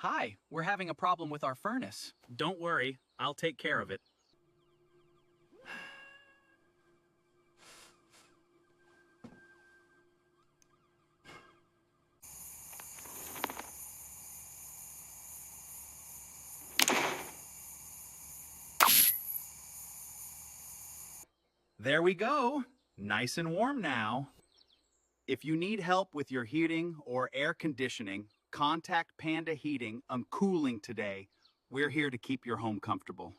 Hi, we're having a problem with our furnace. Don't worry, I'll take care of it. There we go. Nice and warm now. If you need help with your heating or air conditioning, contact Panda Heating and Cooling today. We're here to keep your home comfortable.